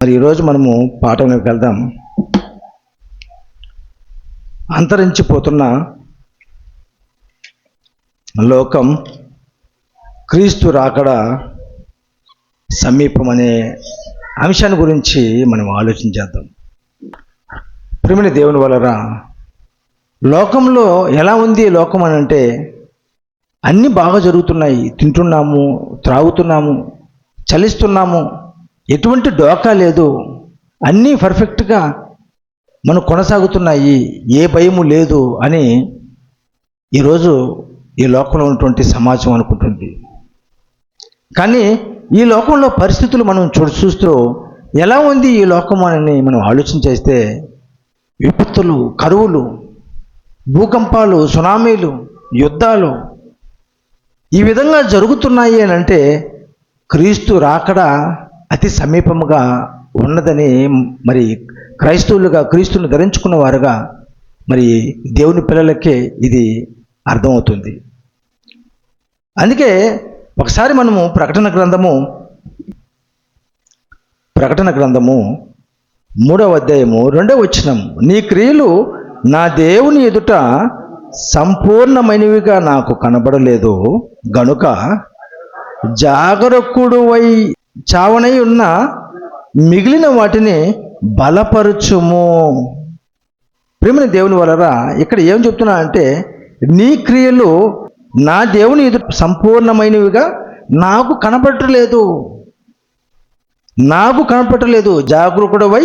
మరి ఈరోజు మనము పాఠంలోకి వెళ్దాం. అంతరించిపోతున్న లోకం, క్రీస్తు రాకడ సమీపం అనే అంశాన్ని గురించి మనం ఆలోచించేద్దాం. ప్రియమైన దేవుని వలన లోకంలో ఎలా ఉంది లోకం అని అంటే, అన్నీ బాగా జరుగుతున్నాయి. తింటున్నాము, త్రాగుతున్నాము, చలిస్తున్నాము, ఎటువంటి డోకా లేదు, అన్నీ పర్ఫెక్ట్గా మనం కొనసాగుతున్నాయి, ఏ భయము లేదు అని ఈరోజు ఈ లోకంలో ఉన్నటువంటి సమాజం అనుకుంటుంది. కానీ ఈ లోకంలో పరిస్థితులు మనం చూస్తూ ఎలా ఉంది ఈ లోకం అని మనం ఆలోచన చేస్తే, విపత్తులు, కరువులు, భూకంపాలు, సునామీలు, యుద్ధాలు ఈ విధంగా జరుగుతున్నాయి అని అంటే క్రీస్తు రాకడ అతి సమీపముగా ఉన్నదని మరి క్రైస్తవులుగా, క్రీస్తుని ధరించుకున్న వారుగా మరి దేవుని పిల్లలకే ఇది అర్థమవుతుంది. అందుకే ఒకసారి మనము ప్రకటన గ్రంథము 3వ అధ్యాయము 2వ వచనం, నీ క్రియలు నా దేవుని ఎదుట సంపూర్ణమైనవిగా నాకు కనబడలేదు గనుక జాగరూకుడువై చావనై ఉన్న మిగిలిన వాటిని బలపరచుము. ప్రియమైన దేవుని వలన ఇక్కడ ఏం చెప్తున్నా అంటే, నీ క్రియలు నా దేవుని ఎదుట సంపూర్ణమైనవిగా నాకు కనపడలేదు, జాగరూకుడవై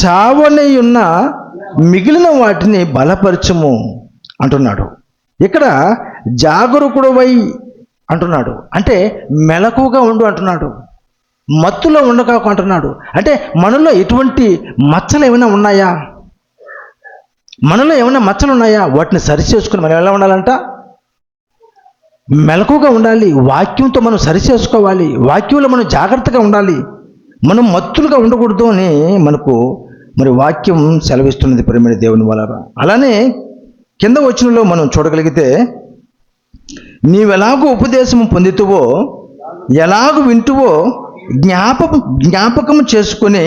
చావనై ఉన్న మిగిలిన వాటిని బలపరచుము అంటున్నాడు. ఇక్కడ జాగరూకుడవై అంటున్నాడు అంటే మెలకువగా ఉండు అంటున్నాడు, మత్తులో ఉండకాకు అంటున్నాడు. అంటే మనలో ఎటువంటి మచ్చలు ఏమైనా ఉన్నాయా, వాటిని సరిచేసుకుని మనం ఎలా ఉండాలంట, మెలకువగా ఉండాలి. వాక్యంతో మనం సరిచేసుకోవాలి, వాక్యంలో మనం జాగ్రత్తగా ఉండాలి, మనం మత్తులుగా ఉండకూడదు అని మనకు మరి వాక్యం సెలవిస్తున్నది ప్రియమైన దేవుని వలన. అలానే కింద వచనంలో మనం చూడగలిగితే, నీవెలాగూ ఉపదేశము పొందితువో, ఎలాగూ వింటువో జ్ఞాపకము చేసుకుని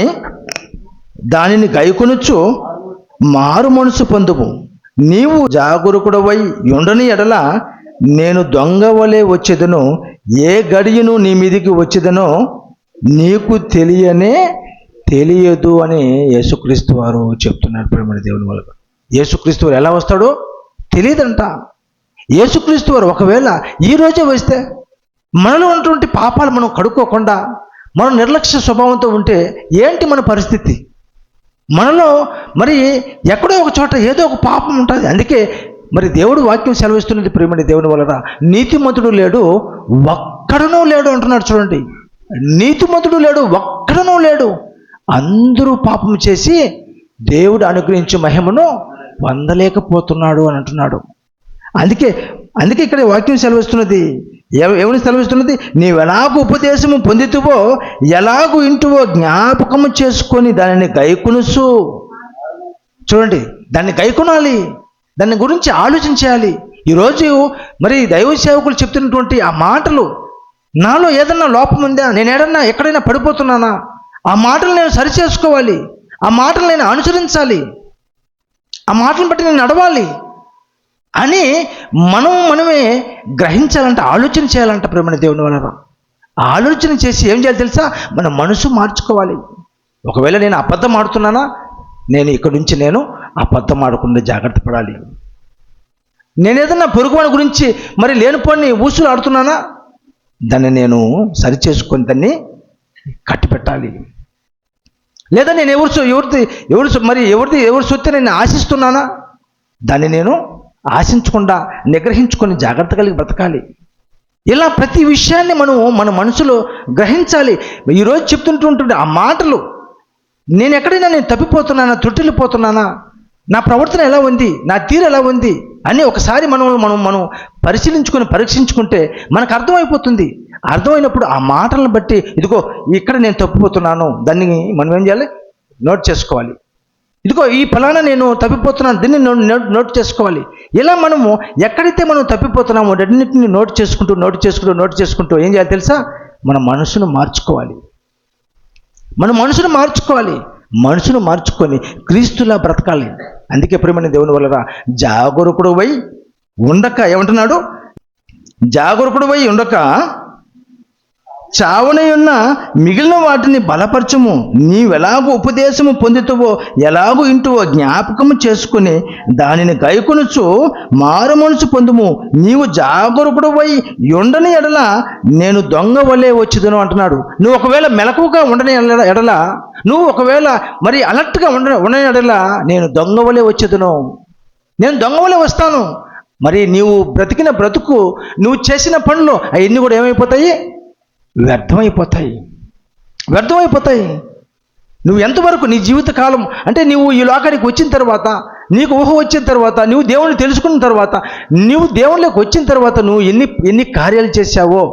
దానిని గైకొనుచు మారు మనసు పొందుము. నీవు జాగరూకుడవై ఉండని ఎడల నేను దొంగ వలె వచ్చేదను, ఏ గడియను నీ మీదికి వచ్చేదనో నీకు తెలియదు అని యేసుక్రీస్తు వారు చెప్తున్నారు. ప్రేమ దేవుని వల్ల యేసుక్రీస్తు వారు ఎలా వస్తాడో తెలియదంట. యేసుక్రీస్తు వారు ఒకవేళ ఈ రోజే వస్తే మనలో ఉన్నటువంటి పాపాలు మనం కడుక్కోకుండా మనం నిర్లక్ష్య స్వభావంతో ఉంటే ఏంటి మన పరిస్థితి? మనలో మరి ఎక్కడో ఒక చోట ఏదో ఒక పాపం ఉంటుంది. అందుకే మరి దేవుడు వాక్యం సెలవిస్తున్నది ప్రియమైన దేవుని వలన, నీతిమంతుడు లేడు, ఒక్కడనూ లేడు అంటున్నాడు. చూడండి, నీతిమంతుడు లేడు, ఒక్కడనూ లేడు, అందరూ పాపం చేసి దేవుడు అనుగ్రహించే మహిమను పొందలేకపోతున్నాడు అని అంటున్నాడు. అందుకే ఇక్కడ వాక్యం సెలవిస్తున్నది, ఏమని సెలవిస్తున్నది, నీవెలాగూ ఉపదేశము పొందితువో ఎలాగూ ఇంటువో జ్ఞాపకము చేసుకొని దానిని గైకొనుసు. చూడండి, దాన్ని గైకొనాలి, దాని గురించి ఆలోచించాలి. ఈరోజు మరి దైవ సేవకులు చెప్తున్నటువంటి ఆ మాటలు, నాలో ఏదన్నా లోపం ఉందా, నేను ఎక్కడైనా పడిపోతున్నానా, ఆ మాటలు నేను సరిచేసుకోవాలి, ఆ మాటలు నేను అనుసరించాలి, ఆ మాటలను బట్టి నేను నడవాలి అని మనమే గ్రహించాలంట, ఆలోచన చేయాలంట. ప్రేమ దేవుని వలన ఆలోచన చేసి ఏం చేయాలి తెలుసా, మన మనసు మార్చుకోవాలి. ఒకవేళ నేను అబద్ధం ఆడుతున్నానా, నేను ఇక్కడి నుంచి అబద్ధం ఆడకుండా జాగ్రత్త పడాలి. నేను ఏదన్నా పొరుగువాడి గురించి మరి లేనిపోని ఊసులు ఆడుతున్నానా, దాన్ని నేను సరిచేసుకొని దాన్ని కట్టిపెట్టాలి. లేదా నేను ఎవరి సొత్తు నేను ఆశిస్తున్నానా, దాన్ని నేను ఆశించకుండా నిగ్రహించుకొని జాగ్రత్త కలిగి బ్రతకాలి. ఇలా ప్రతి విషయాన్ని మన మనసులో గ్రహించాలి. ఈరోజు చెప్తుంటుంటే ఆ మాటలు, నేను ఎక్కడైనా తప్పిపోతున్నానా, త్రుటిల్లిపోతున్నానా, నా ప్రవర్తన ఎలా ఉంది, నా తీరు ఎలా ఉంది అని ఒకసారి మనం పరీక్షించుకుంటే మనకు అర్థమైపోతుంది. అర్థమైనప్పుడు ఆ మాటలను బట్టి, ఇదిగో ఇక్కడ నేను తప్పిపోతున్నాను, దాన్ని మనం ఏం చేయాలి, నోట్ చేసుకోవాలి. ఇదిగో ఈ ఫలానా నేను తప్పిపోతున్నాను, దీన్ని నోట్ చేసుకోవాలి. ఇలా మనము ఎక్కడైతే మనం తప్పిపోతున్నామో అన్నింటినీ నోట్ చేసుకుంటూ ఏం చేయాలి తెలుసా, మన మనసును మార్చుకోవాలి. మనం మనసును మార్చుకోవాలి. మనసును మార్చుకొని క్రీస్తులా బ్రతకాలి. అందుకే ప్రియమైన దేవుని వల్ల జాగరూకుడు వై ఉండక, ఏమంటున్నాడు? జాగరూకుడు వై ఉండక చావనై ఉన్న మిగిలిన వాటిని బలపరచము. నీవెలాగో ఉపదేశము పొందుతావో, ఎలాగో ఇంటువో జ్ఞాపకము చేసుకుని దానిని గైకొనుచు మారు మనసు పొందుము. నీవు జాగరూకుడు వై ఉండని ఎడల నేను దొంగ వలె వచ్చేదను అంటున్నాడు. నువ్వు ఒకవేళ మెలకువగా ఉండని ఎడల, నువ్వు ఒకవేళ మరి అలర్ట్గా ఉండని ఎడల నేను దొంగ వలె వచ్చేదను. నేను దొంగ వలె వస్తాను. మరి నీవు బ్రతికిన బ్రతుకు, నువ్వు చేసిన పనులు అవన్నీ కూడా ఏమైపోతాయి? వ్యర్థమైపోతాయి. నువ్వు ఎంతవరకు నీ జీవితకాలం అంటే నువ్వు ఈ లోకానికి వచ్చిన తర్వాత, నీకు ఊహ వచ్చిన తర్వాత, నువ్వు దేవుని తెలుసుకున్న తర్వాత, నువ్వు దేవునిలోకి వచ్చిన తర్వాత నువ్వు ఎన్ని కార్యాలు చేశావో,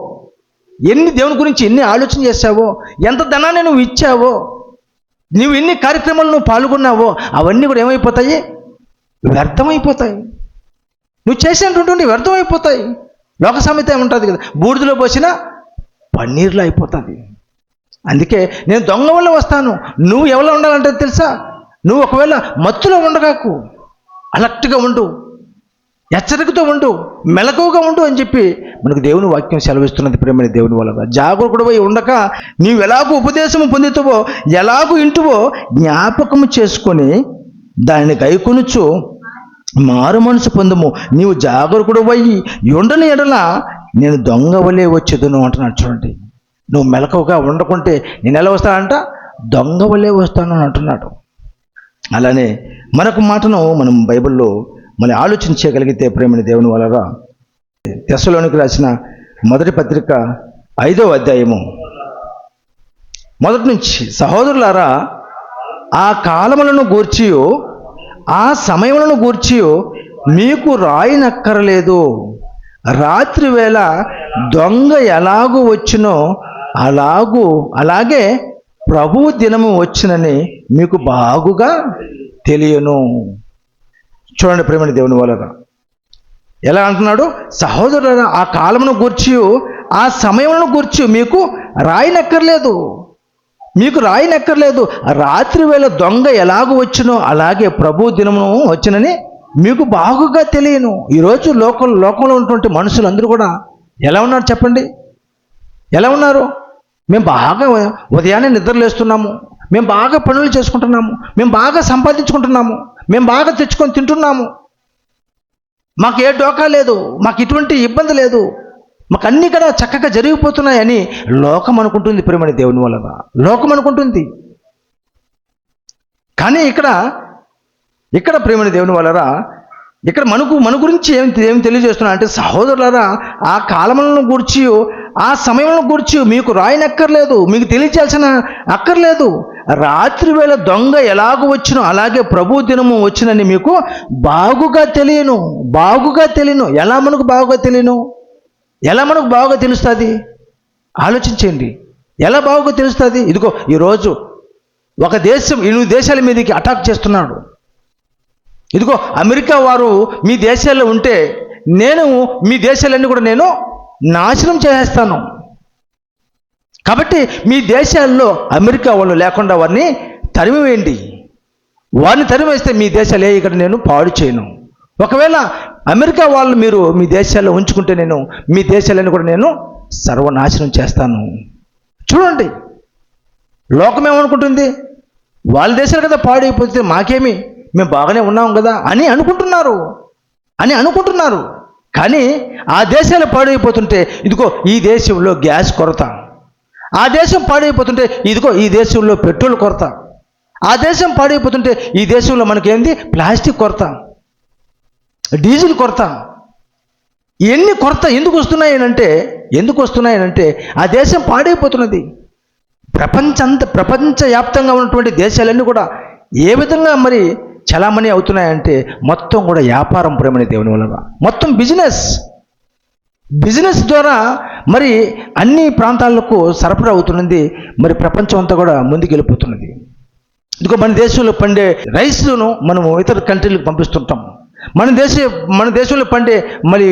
దేవుని గురించి ఎన్ని ఆలోచన చేశావో, ఎంత ధనాన్ని నువ్వు ఇచ్చావో, నువ్వు ఎన్ని కార్యక్రమాలు నువ్వు పాల్గొన్నావో అవన్నీ కూడా ఏమైపోతాయి? వ్యర్థమైపోతాయి. నువ్వు చేసినటువంటి వ్యర్థమైపోతాయి. లోక సామెత ఏముంటుంది కదా, బూడిదలో పోసిన పన్నీర్లో అయిపోతుంది. అందుకే నేను దొంగ వల్ల వస్తాను. నువ్వు ఎవరిలో ఉండాలంటే తెలుసా? నువ్వు ఒకవేళ మత్తులో ఉండగాకు, అలర్ట్గా ఉండు, హెచ్చరికతో ఉండు, మెలకువగా ఉండు అని చెప్పి మనకు దేవుని వాక్యం సెలవిస్తున్నది. ప్రేమని దేవుని వల్ల జాగరూకుడు పోయి ఉండక నీవు ఎలాగో ఉపదేశము పొందుతావో, ఎలాగో ఇంటువో జ్ఞాపకము చేసుకొని దానిని గైకొనుచు మారు మనసు పొందుము. నీవు జాగరూకుడు పోయి ఉండని ఎడల నేను దొంగ వలె వచ్చేదను అంటున్నాడు. చూడండి, నువ్వు మెలకువగా ఉండకుంటే నేను ఎలా వస్తానంట? దొంగ వలె వస్తాను అని అంటున్నాడు. అలానే మరొక మాటను మనం బైబిల్లో మనం ఆలోచించగలిగితే ప్రేమని దేవుని వలన తెస్సలోనికి రాసిన మొదటి పత్రిక 5వ అధ్యాయము మొదటి నుంచి, సహోదరులారా, ఆ కాలములను గూర్చియో ఆ సమయములను గూర్చియో మీకు రాయనక్కరలేదు. రాత్రి వేళ దొంగ ఎలాగూ వచ్చినో అలాగే ప్రభువు దినము వచ్చినని మీకు బాగుగా తెలియను. చూడండి ప్రేమని దేవుని వలన ఎలా అంటున్నాడు? సహోదరులారా, ఆ కాలమును గూర్చి ఆ సమయములను గూర్చి మీకు రాయనక్కర్లేదు. రాత్రి వేళ దొంగ ఎలాగూ వచ్చునో అలాగే ప్రభు దినము వచ్చినని మీకు బాగుగా తెలియను. ఈరోజు లోకంలో ఉన్నటువంటి మనుషులందరూ కూడా ఎలా ఉన్నారు చెప్పండి? ఎలా ఉన్నారు? మేము బాగా ఉదయాన్నే నిద్రలేస్తున్నాము, మేము బాగా పనులు చేసుకుంటున్నాము, మేము బాగా సంపాదించుకుంటున్నాము, మేము బాగా తెచ్చుకొని తింటున్నాము, మాకు ఏ డోకా లేదు, మాకు ఇటువంటి ఇబ్బంది లేదు, మాకు అన్నీ కూడా చక్కగా జరిగిపోతున్నాయని లోకం అనుకుంటుంది. ప్రేమని దేవుని వలన లోకం అనుకుంటుంది. కానీ ఇక్కడ ప్రేమని దేవుని వలన ఇక్కడ మన గురించి ఏం తెలియజేస్తున్నా అంటే, సహోదరులారా, ఆ కాలములను గూర్చి ఆ సమయంలో గూర్చి మీకు రాయనక్కర్లేదు, మీకు తెలియచేయాల్సిన అక్కర్లేదు. రాత్రి వేళ దొంగ ఎలాగూ వచ్చినో అలాగే ప్రభు దినము వచ్చినని మీకు బాగుగా తెలియను. ఎలా మనకు బాగుగా తెలియను? ఎలా మనకు బాగుగా తెలుస్తుంది? ఆలోచించండి. ఎలా బాగుగా తెలుస్తుంది? ఇదిగో ఈరోజు ఒక దేశం 8 దేశాల మీదకి అటాక్ చేస్తున్నాడు. ఇదిగో అమెరికా వారు మీ దేశాల్లో ఉంటే నేను మీ దేశాలన్నీ కూడా నేను నాశనం చేసేస్తాను. కాబట్టి మీ దేశాల్లో అమెరికా వాళ్ళు లేకుండా వారిని తరిమివేయండి. వారిని తరిమేస్తే మీ దేశాలే ఇక్కడ నేను పాడు చేయను. ఒకవేళ అమెరికా వాళ్ళు మీరు మీ దేశాల్లో ఉంచుకుంటే నేను మీ దేశాలన్నీ కూడా నేను సర్వనాశనం చేస్తాను. చూడండి, లోకం ఏమనుకుంటుంది? వాళ్ళ దేశాలు కదా పాడైపోతే మాకేమి, మేము బాగానే ఉన్నాం కదా అని అనుకుంటున్నారు. కానీ ఆ దేశాలు పాడైపోతుంటే ఇదిగో ఈ దేశంలో గ్యాస్ కొరత, ఆ దేశం పాడైపోతుంటే ఇదిగో ఈ దేశంలో పెట్రోల్ కొరత, ఆ దేశం పాడైపోతుంటే ఈ దేశంలో మనకేంది ప్లాస్టిక్ కొరత, డీజిల్ కొరత. ఎన్ని కొరత ఎందుకు వస్తున్నాయనంటే ఆ దేశం పాడైపోతున్నది. ప్రపంచవ్యాప్తంగా ఉన్నటువంటి దేశాలన్నీ కూడా ఏ విధంగా మరి చలామణి అవుతున్నాయంటే మొత్తం కూడా వ్యాపారం. ప్రేమని దేవుని వలన మొత్తం బిజినెస్ ద్వారా మరి అన్ని ప్రాంతాలకు సరఫరా అవుతున్నది. మరి ప్రపంచం అంతా కూడా ముందుకు వెళ్ళిపోతున్నది. ఇదిగో మన దేశంలో పండే రైస్ను మనము ఇతర కంట్రీలకు పంపిస్తుంటాం. మన దేశంలో పండే మరి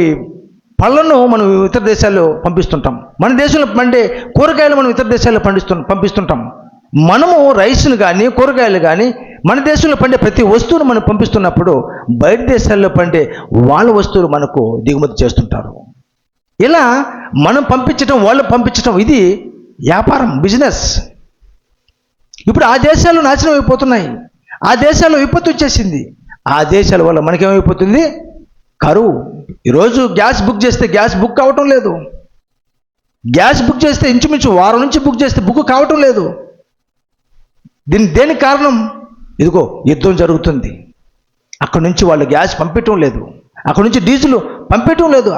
పళ్ళను మనం ఇతర దేశాల్లో పంపిస్తుంటాం. మన దేశంలో పండే కూరగాయలు మనం ఇతర దేశాల్లో పంపిస్తుంటాం. మనము రైస్ను కానీ కూరగాయలు కానీ మన దేశంలో పండే ప్రతి వస్తువును మనం పంపిస్తున్నప్పుడు బయట దేశాల్లో పండే వాళ్ళ వస్తువులు మనకు దిగుమతి చేస్తుంటారు. ఇలా మనం పంపించడం వాళ్ళు పంపించడం ఇది వ్యాపారం, బిజినెస్. ఇప్పుడు ఆ దేశాలు నాశనం అయిపోతున్నాయి, ఆ దేశాల్లో విపత్తు వచ్చేసింది. ఆ దేశాల వల్ల మనకేమైపోతుంది? కరువు. ఈరోజు గ్యాస్ బుక్ చేస్తే గ్యాస్ బుక్ కావటం లేదు. గ్యాస్ బుక్ చేస్తే ఇంచుమించు వారం నుంచి బుక్ చేస్తే బుక్ కావటం లేదు. దేనికి కారణం? ఇదిగో యుద్ధం జరుగుతుంది. అక్కడి నుంచి వాళ్ళు గ్యాస్ పంపించడం లేదు, అక్కడి నుంచి డీజిల్ పంపించడం లేదు,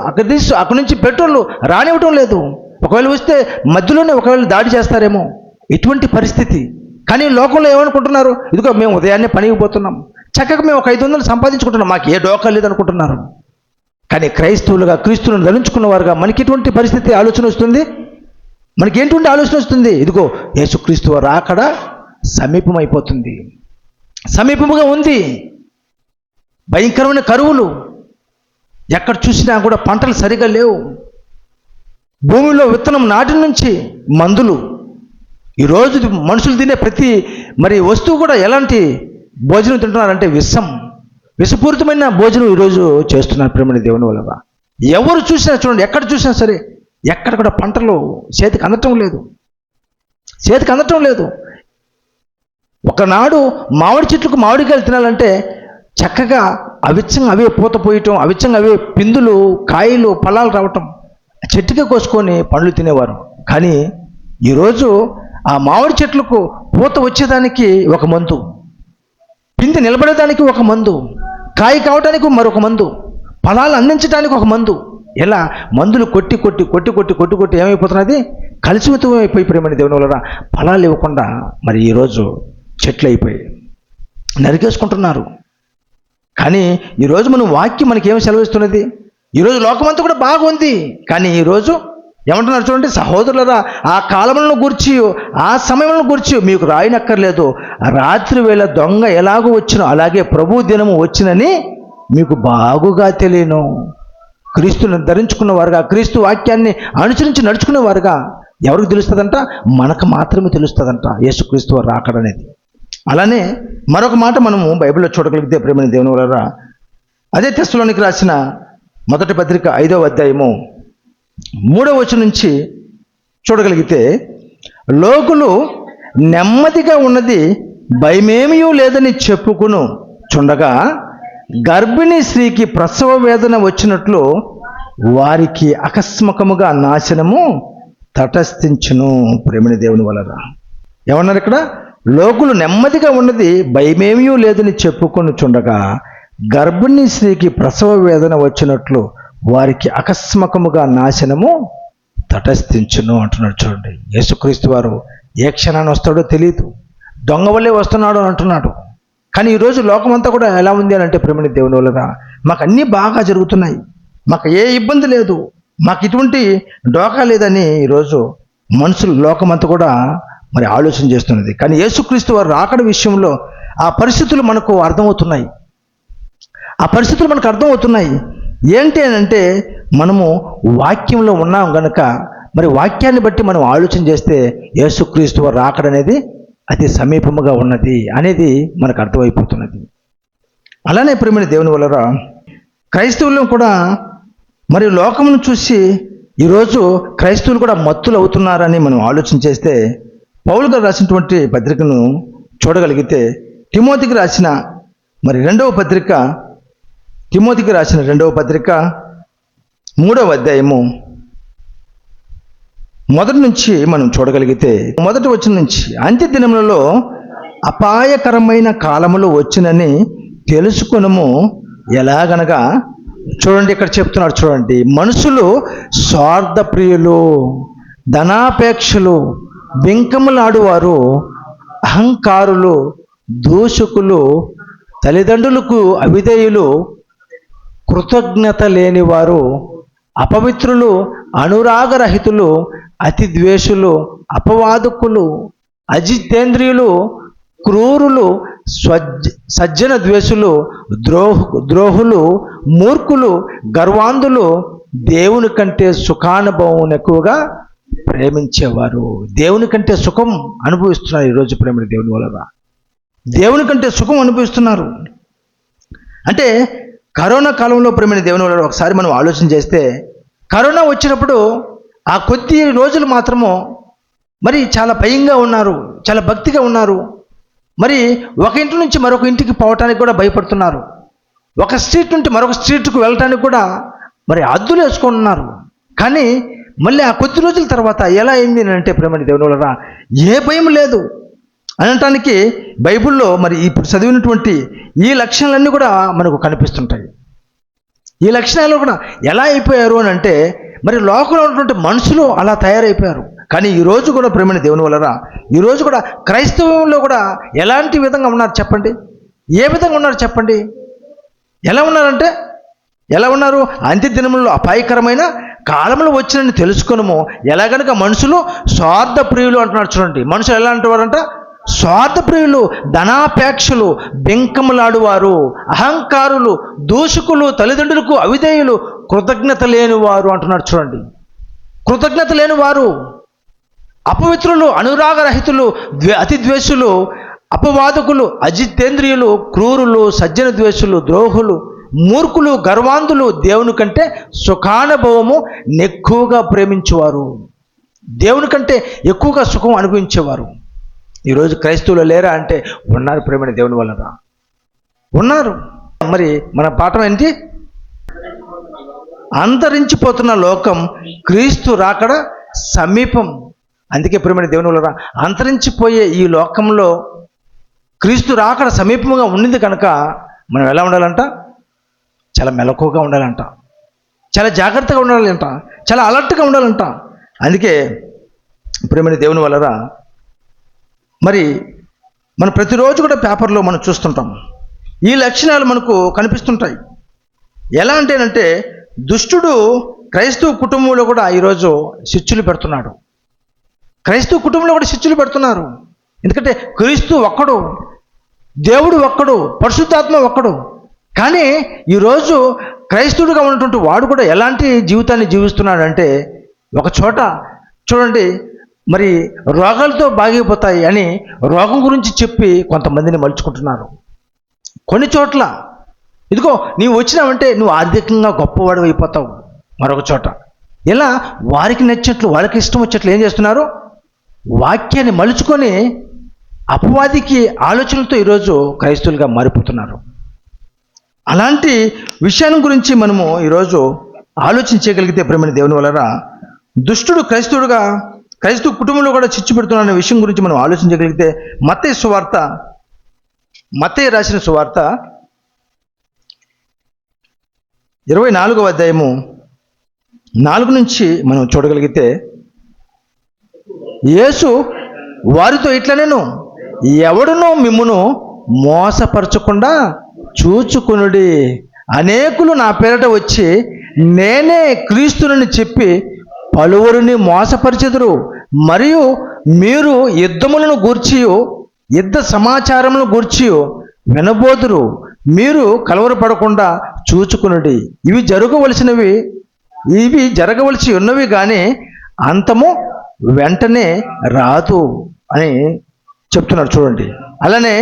అక్కడి నుంచి పెట్రోల్ రానివ్వటం లేదు. ఒకవేళ వస్తే మధ్యలోనే ఒకవేళ దాడి చేస్తారేమో, ఇటువంటి పరిస్థితి. కానీ లోకంలో ఏమనుకుంటున్నారు? ఇదిగో మేము ఉదయాన్నే పనికి పోతున్నాం, చక్కగా మేము ఒక 500 సంపాదించుకుంటున్నాం, మాకు ఏ డోకా లేదనుకుంటున్నారు. కానీ క్రైస్తవులుగా, క్రీస్తులను ధరించుకున్న వారుగా మనకి ఎటువంటి పరిస్థితి ఆలోచన వస్తుంది? మనకి ఏంటువంటి ఆలోచన వస్తుంది? ఇదిగో యేసుక్రీస్తు వారు రాకడ సమీపమైపోతుంది, సమీపముగా ఉంది. భయంకరమైన కరువులు, ఎక్కడ చూసినా కూడా పంటలు సరిగా లేవు. భూమిలో విత్తనం నాటి నుంచి మందులు. ఈరోజు మనుషులు తినే ప్రతి వస్తువు కూడా ఎలాంటి భోజనం తింటున్నారంటే విషపూరితమైన భోజనం ఈరోజు చేస్తున్నారు ప్రేమని దేవుని వల్ల. ఎవరు చూసినా చూడండి, ఎక్కడ చూసినా సరే ఎక్కడ కూడా పంటలు చేతికి అందటం లేదు. ఒకనాడు మామిడి చెట్లకు మామిడికాయలు తినాలంటే చక్కగా అవిచ్చంగా అవే పూత పోయటం, అవిచ్చంగా అవే పిందులు, కాయలు, ఫలాలు రావటం, చెట్టుకే కోసుకొని పండ్లు తినేవారు. కానీ ఈరోజు ఆ మామిడి చెట్లకు పూత వచ్చేదానికి ఒక మందు, పిండి నిలబడేదానికి ఒక మందు, కాయ కావడానికి మరొక మందు, ఫలాలు అందించడానికి ఒక మందు. ఇలా మందులు కొట్టి ఏమైపోతున్నది? కలుషితం అయిపోయి ప్రేమని దేవుని వల్ల ఫలాలు ఇవ్వకుండా ఈరోజు చెట్లు అయిపోయి నరికేసుకుంటున్నారు. కానీ ఈరోజు మనం వాక్యం మనకి ఏమి సెలవిస్తున్నది? ఈరోజు లోకమంతా కూడా బాగుంది, కానీ ఈరోజు ఏమంటున్నారు చూడండి, సహోదరులరా, ఆ కాలములను గూర్చి, ఆ సమయములను గూర్చి మీకు రాయనక్కర్లేదు. రాత్రి వేళ దొంగ ఎలాగో వచ్చినో అలాగే ప్రభు దినము వచ్చినని మీకు బాగుగా తెలియను. క్రీస్తుని ధరించుకున్న వారుగా, క్రీస్తు వాక్యాన్ని అనుసరించి నడుచుకునే వారుగా ఎవరికి తెలుస్తుందంట? మనకు మాత్రమే తెలుస్తుందంట యేసుక్రీస్తు వారు రాకడనేది. అలానే మరొక మాట మనము బైబిల్లో చూడగలిగితే ప్రేమని దేవుని వల్ల, అదే తెస్సలోనికి రాసిన మొదటి పత్రిక 5వ అధ్యాయము 3వ వచనం నుంచి చూడగలిగితే, లోకులు నెమ్మదిగా ఉన్నది భయమేమీ లేదని చెప్పుకును చుండగా గర్భిణీ స్త్రీకి ప్రసవ వేదన వచ్చినట్లు వారికి అకస్మాత్తుగా నాశనము తటస్థించును. ప్రేమని దేవుని వలన ఏమన్నారు ఇక్కడ? లోకులు నెమ్మదిగా ఉన్నది భయమేమీ లేదని చెప్పుకొని చుండగా గర్భిణీ స్త్రీకి ప్రసవ వేదన వచ్చినట్లు వారికి అకస్మాత్తుగా నాశనము తటస్థించును అంటున్నాడు. చూడండి, యేసుక్రీస్తు వారు ఏ క్షణాన్ని వస్తాడో తెలియదు, దొంగ వల్లే వస్తున్నాడు అని అంటున్నాడు. కానీ ఈరోజు లోకమంతా కూడా ఎలా ఉంది అని అంటే ప్రేమని దేవుని వల్ల మాకు అన్నీ బాగా జరుగుతున్నాయి, మాకు ఏ ఇబ్బంది లేదు, మాకు ఇటువంటి డోకా లేదని ఈరోజు మనుషులు, లోకమంతా కూడా ఆలోచన చేస్తున్నది. కానీ యేసుక్రీస్తు వారు రాకడ విషయంలో ఆ పరిస్థితులు మనకు అర్థమవుతున్నాయి. ఏంటి అని అంటే మనము వాక్యంలో ఉన్నాం గనక వాక్యాన్ని బట్టి మనం ఆలోచన చేస్తే యేసుక్రీస్తు వారు రాకడనేది అతి సమీపముగా ఉన్నది అనేది మనకు అర్థమైపోతున్నది. అలానే ప్రేమని దేవుని వల్ల క్రైస్తవులను కూడా లోకమును చూసి ఈరోజు క్రైస్తవులు కూడా మత్తులు అవుతున్నారని మనం ఆలోచన చేస్తే పౌలు గారు రాసినటువంటి పత్రికను చూడగలిగితే, తిమోతికి రాసిన రెండవ పత్రిక 3వ అధ్యాయము మొదటి నుంచి మనం చూడగలిగితే, మొదటి వచనం నుంచి, అంత్య దినములలో అపాయకరమైన కాలములు వచ్చినని తెలుసుకొనుము. ఎలాగనగా చూడండి, ఇక్కడ చెప్తున్నాడు చూడండి, మనుషులు స్వార్థ ప్రియులు, ధనాపేక్షలు, బింకములాడువారు, అహంకారులు, దూషకులు, తల్లిదండ్రులకు అవిధేయులు, కృతజ్ఞత లేనివారు, అపవిత్రులు, అనురాగరహితులు, అతి ద్వేషులు, అపవాదకులు, అజితేంద్రియులు, క్రూరులు, సజ్జన ద్వేషులు, ద్రోహులు, మూర్ఖులు, గర్వాంధులు, దేవుని కంటే సుఖానుభవం ఎక్కువగా ప్రేమించేవారు దేవుని కంటే సుఖం అనుభవిస్తున్నారు. ఈరోజు ప్రేమ దేవుని వలన దేవుని కంటే సుఖం అనుభవిస్తున్నారు. అంటే కరోనా కాలంలో ప్రేమ దేవుని వలన ఒకసారి మనం ఆలోచన చేస్తే, కరోనా వచ్చినప్పుడు ఆ కొద్ది రోజులు మాత్రము మరి చాలా భయంగా ఉన్నారు, చాలా భక్తిగా ఉన్నారు. మరి ఒక ఇంటి నుంచి మరొక ఇంటికి పోవటానికి కూడా భయపడుతున్నారు. ఒక స్ట్రీట్ నుండి మరొక స్ట్రీట్కు వెళ్ళటానికి కూడా మరి అద్దులు వేసుకుంటున్నారు. కానీ మళ్ళీ ఆ కొద్ది రోజుల తర్వాత ఎలా అయింది అంటే ప్రేమ దేవుని వలన ఏ భయం లేదు అనటానికి బైబిల్లో మరి ఇప్పుడు చదివినటువంటి ఈ లక్షణాలన్నీ కూడా మనకు కనిపిస్తుంటాయి. ఈ లక్షణాలు కూడా ఎలా అయిపోయారు అని అంటే, మరి లోకంలో ఉన్నటువంటి మనుషులు అలా తయారైపోయారు. కానీ ఈరోజు కూడా ప్రేమ దేవుని వలన ఈరోజు కూడా క్రైస్తవంలో కూడా ఎలాంటి విధంగా ఉన్నారు చెప్పండి? ఏ విధంగా ఉన్నారు చెప్పండి? ఎలా ఉన్నారంటే ఎలా ఉన్నారు? అంత్య దినములలో అపాయకరమైన కాలంలో వచ్చినని తెలుసుకునము. ఎలా కనుక మనుషులు స్వార్థ ప్రియులు అంటున్నారు చూడండి. మనుషులు ఎలా అంటున్నారంట? స్వార్థ ప్రియులు, ధనాపేక్షలు, బెంకములాడువారు, అహంకారులు, దూషకులు, తల్లిదండ్రులకు అవిధేయులు, కృతజ్ఞత లేనివారు అంటున్నారు చూడండి. కృతజ్ఞత లేనివారు, అపవిత్రులు, అనురాగరహితులు, అతిద్వేషులు, అపవాదకులు, అజితేంద్రియులు, క్రూరులు, సజ్జన ద్వేషులు, ద్రోహులు, మూర్ఖులు, గర్వాంధులు, దేవుని కంటే సుఖానుభవము ఎక్కువగా ప్రేమించేవారు, దేవుని కంటే ఎక్కువగా సుఖం అనుభవించేవారు. ఈరోజు క్రైస్తవులు లేరా అంటే ఉన్నారు ప్రేమ దేవుని వలన ఉన్నారు. మరి మన పాఠం ఏంటి? అంతరించిపోతున్న లోకం క్రీస్తు రాకడ సమీపం. అందుకే ప్రేమ దేవుని వలన అంతరించిపోయే ఈ లోకంలో క్రీస్తు రాకడ సమీపంగా ఉండింది కనుక మనం ఎలా ఉండాలంట? చాలా మెలకువగా ఉండాలంట, చాలా జాగ్రత్తగా ఉండాలంట, చాలా అలర్ట్గా ఉండాలంట. అందుకే ప్రేమ దేవుని వలన మరి మనం ప్రతిరోజు కూడా పేపర్లో మనం చూస్తుంటాం, ఈ లక్షణాలు మనకు కనిపిస్తుంటాయి. ఎలా అంటేనంటే, దుష్టుడు క్రైస్తవ కుటుంబంలో కూడా ఈరోజు శిక్షలు పెడుతున్నాడు. క్రైస్తవ కుటుంబంలో కూడా శిక్షలు పెడుతున్నారు. ఎందుకంటే క్రీస్తు ఒక్కడు, దేవుడు ఒక్కడు, పరిశుద్ధాత్మ ఒక్కడు. కానీ ఈరోజు క్రైస్తవుడిగా ఉన్నటువంటి వాడు కూడా ఎలాంటి జీవితాన్ని జీవిస్తున్నాడంటే, ఒక చోట చూడండి, మరి రోగాలతో బాగైపోతాయి అని రోగం గురించి చెప్పి కొంతమందిని మలుచుకుంటున్నారు. కొన్ని చోట్ల ఇదిగో నీవు వచ్చినావంటే నువ్వు ఆర్థికంగా గొప్పవాడు అయిపోతావు. మరొక చోట ఇలా వారికి నచ్చినట్లు, వాళ్ళకి ఇష్టం వచ్చేట్లు ఏం చేస్తున్నారు? వాక్యాన్ని మలుచుకొని అపవాదికి ఆలోచనలతో ఈరోజు క్రైస్తవులుగా మారిపోతున్నారు. అలాంటి విషయాన్ని గురించి మనము ఈరోజు ఆలోచించగలిగితే ప్రేమ దేవుని వలన దుష్టుడు క్రైస్తవ కుటుంబంలో కూడా చిచ్చు పెడుతున్న విషయం గురించి మనం ఆలోచించగలిగితే, మత్తయి రాసిన సువార్త 24వ అధ్యాయము 4 నుంచి మనం చూడగలిగితే, యేసు వారితో ఇట్లనెను, ఎవడునో మిమ్మును మోసపరచకుండా చూచుకొనుడి. అనేకులు నా పేరట వచ్చి నేనే క్రీస్తునని చెప్పి పలువురిని మోసపరిచెదరు. మరియు మీరు యుద్ధములను గూర్చియు యుద్ధ సమాచారములను గూర్చియు వినబోదురు. మీరు కలవరపడకుండా చూచుకొనుడి. ఇవి జరగవలసి ఉన్నవి కానీ అంతము వెంటనే రాదు అని చెప్తున్నారు చూడండి. అలానే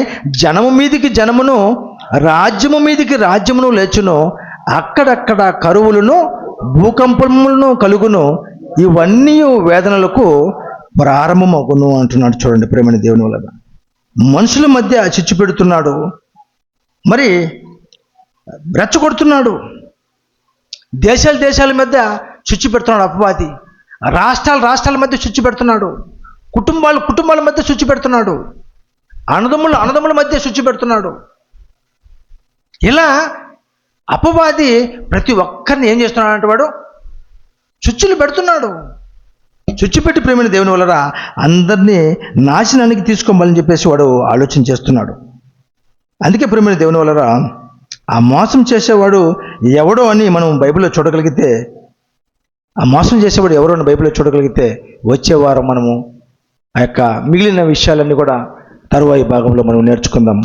జనము మీదికి జనమును, రాజ్యము మీదికి రాజ్యమును లేచును. అక్కడక్కడ కరువులను, భూకంపములను కలుగును. ఇవన్నీ వేదనలకు ప్రారంభమగును అంటున్నాడు చూడండి ప్రేమని దేవుని వలన. మనుషుల మధ్య చిచ్చు పెడుతున్నాడు, మరి రెచ్చగొడుతున్నాడు. దేశాల మధ్య చిచ్చు పెడుతున్నాడు అపవాది. రాష్ట్రాల మధ్య చిచ్చు పెడుతున్నాడు. కుటుంబాల మధ్య చిచ్చు పెడుతున్నాడు. అన్నదమ్ముల మధ్య చిచ్చు పెడుతున్నాడు. ఇలా అపవాది ప్రతి ఒక్కరిని ఏం చేస్తున్నాడు అంటే వాడు చుచ్చులు పెడుతున్నాడు. చుచ్చు పెట్టి ప్రేమైన దేవుని వలన అందరినీ నాశనానికి తీసుకోవాలని చెప్పేసి వాడు ఆలోచన చేస్తున్నాడు. అందుకే ప్రేమైన దేవుని వలన ఆ మోసం చేసేవాడు ఎవడో అని మనం బైబిల్లో చూడగలిగితే, ఆ మోసం చేసేవాడు ఎవరో అని బైబిల్లో చూడగలిగితే, వచ్చే వారం మనము ఆ యొక్క మిగిలిన విషయాలన్నీ కూడా తరువాయి భాగంలో మనం నేర్చుకుందాం.